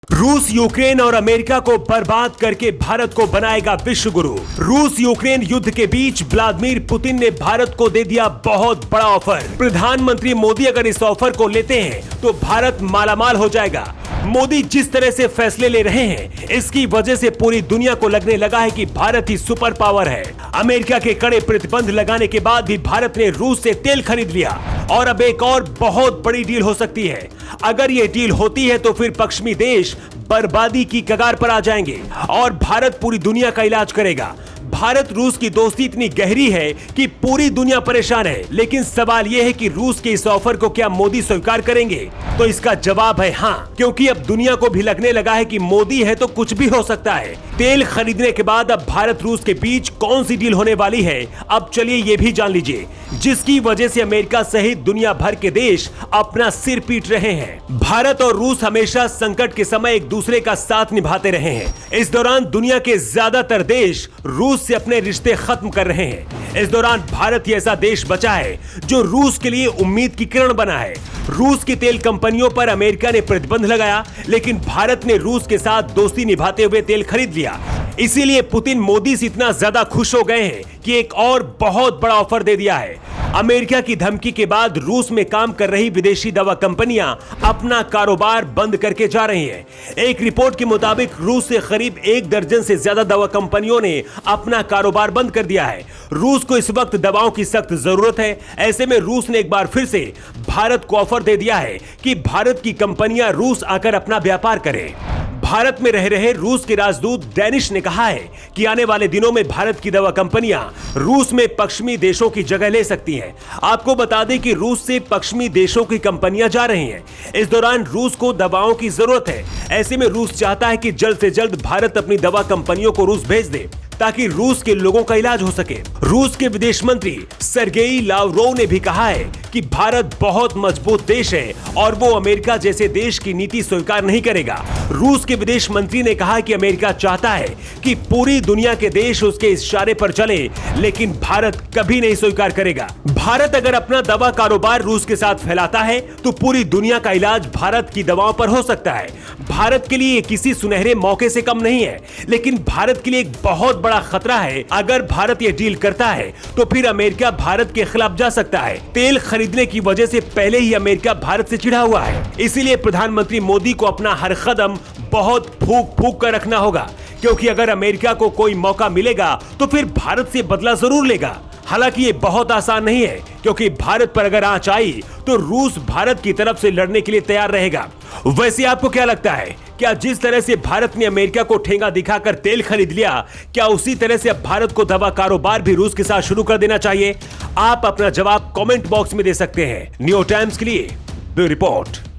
रूस यूक्रेन और अमेरिका को बर्बाद करके भारत को बनाएगा विश्व गुरु। रूस यूक्रेन युद्ध के बीच व्लादिमीर पुतिन ने भारत को दे दिया बहुत बड़ा ऑफर। प्रधानमंत्री मोदी अगर इस ऑफर को लेते हैं तो भारत मालामाल हो जाएगा। मोदी जिस तरह से फैसले ले रहे हैं, इसकी वजह से पूरी दुनिया को लगने लगा है कि भारत ही सुपर पावर है। अमेरिका के कड़े प्रतिबंध लगाने के बाद भी भारत ने रूस से तेल खरीद लिया और अब एक और बहुत बड़ी डील हो सकती है। अगर ये डील होती है तो फिर पश्चिमी देश बर्बादी की कगार पर आ जाएंगे और भारत पूरी दुनिया का इलाज करेगा। भारत रूस की दोस्ती इतनी गहरी है कि पूरी दुनिया परेशान है, लेकिन सवाल यह है कि रूस के इस ऑफर को क्या मोदी स्वीकार करेंगे? तो इसका जवाब है हाँ, क्योंकि अब दुनिया को भी लगने लगा है कि मोदी है तो कुछ भी हो सकता है। तेल खरीदने के बाद अब भारत रूस के बीच कौन सी डील होने वाली है, अब चलिए ये भी जान लीजिए, जिसकी वजह से अमेरिका सहित दुनिया भर के देश अपना सिर पीट रहे हैं। भारत और रूस हमेशा संकट के समय एक दूसरे का साथ निभाते रहे हैं। इस दौरान दुनिया के ज्यादातर देश रूस से अपने रिश्ते खत्म कर रहे हैं। इस दौरान भारत ही ऐसा देश बचा है जो रूस के लिए उम्मीद की किरण बना है। रूस की तेल कंपनियों पर अमेरिका ने प्रतिबंध लगाया, लेकिन भारत ने रूस के साथ दोस्ती निभाते हुए तेल खरीद लिया। इसीलिए पुतिन मोदी से इतना ज्यादा खुश हो गए हैं कि एक और बहुत बड़ा ऑफर दे दिया है। अमेरिका की धमकी के बाद रूस में काम कर रही विदेशी दवा कंपनियां अपना कारोबार बंद करके जा रही हैं। एक रिपोर्ट के मुताबिक रूस से करीब 1 दर्जन से ज्यादा दवा कंपनियों ने अपना कारोबार बंद कर दिया है। रूस को इस वक्त दवाओं की सख्त जरूरत है। ऐसे में रूस ने एक बार फिर से भारत को ऑफर दे दिया है कि भारत की कंपनियां रूस आकर अपना व्यापार करें। भारत में रह रहे रूस के राजदूत डेनिश ने कहा है कि आने वाले दिनों में भारत की दवा कंपनियां रूस में पश्चिमी देशों की जगह ले सकती हैं। आपको बता दें कि रूस से पश्चिमी देशों की कंपनियां जा रही हैं। इस दौरान रूस को दवाओं की जरूरत है। ऐसे में रूस चाहता है कि जल्द से जल्द भारत अपनी दवा कंपनियों को रूस भेज दे ताकि रूस के लोगों का इलाज हो सके। रूस के विदेश मंत्री सर्गेई लावरोव ने भी कहा है कि भारत बहुत मजबूत देश है और वो अमेरिका जैसे देश की नीति स्वीकार नहीं करेगा। रूस के विदेश मंत्री ने कहा कि अमेरिका चाहता है कि पूरी दुनिया के देश उसके इशारे पर चले, लेकिन भारत कभी नहीं स्वीकार करेगा। भारत अगर अपना दवा कारोबार रूस के साथ फैलाता है तो पूरी दुनिया का इलाज भारत की दवाओं पर हो सकता है। भारत के लिए किसी सुनहरे मौके से कम नहीं है, लेकिन भारत के लिए एक बहुत बड़ा खतरा है। अगर भारत ये डील करता है तो फिर अमेरिका भारत के खिलाफ जा सकता है। तेल खरीदने की वजह से पहले ही अमेरिका भारत से चिढ़ा हुआ है। इसीलिए प्रधानमंत्री मोदी को अपना हर कदम बहुत फूंक फूंक कर रखना होगा, क्योंकि अगर अमेरिका को कोई मौका मिलेगा तो फिर भारत से बदला जरूर लेगा। हालांकि ये बहुत आसान नहीं है, क्योंकि भारत पर अगर आंच आई तो रूस भारत की तरफ से लड़ने के लिए तैयार रहेगा। वैसे आपको क्या लगता है, क्या जिस तरह से भारत ने अमेरिका को ठेंगा दिखाकर तेल खरीद लिया, क्या उसी तरह से अब भारत को दवा कारोबार भी रूस के साथ शुरू कर देना चाहिए? आप अपना जवाब कमेंट बॉक्स में दे सकते हैं। न्यू टाइम्स के लिए ब्यूरो रिपोर्ट।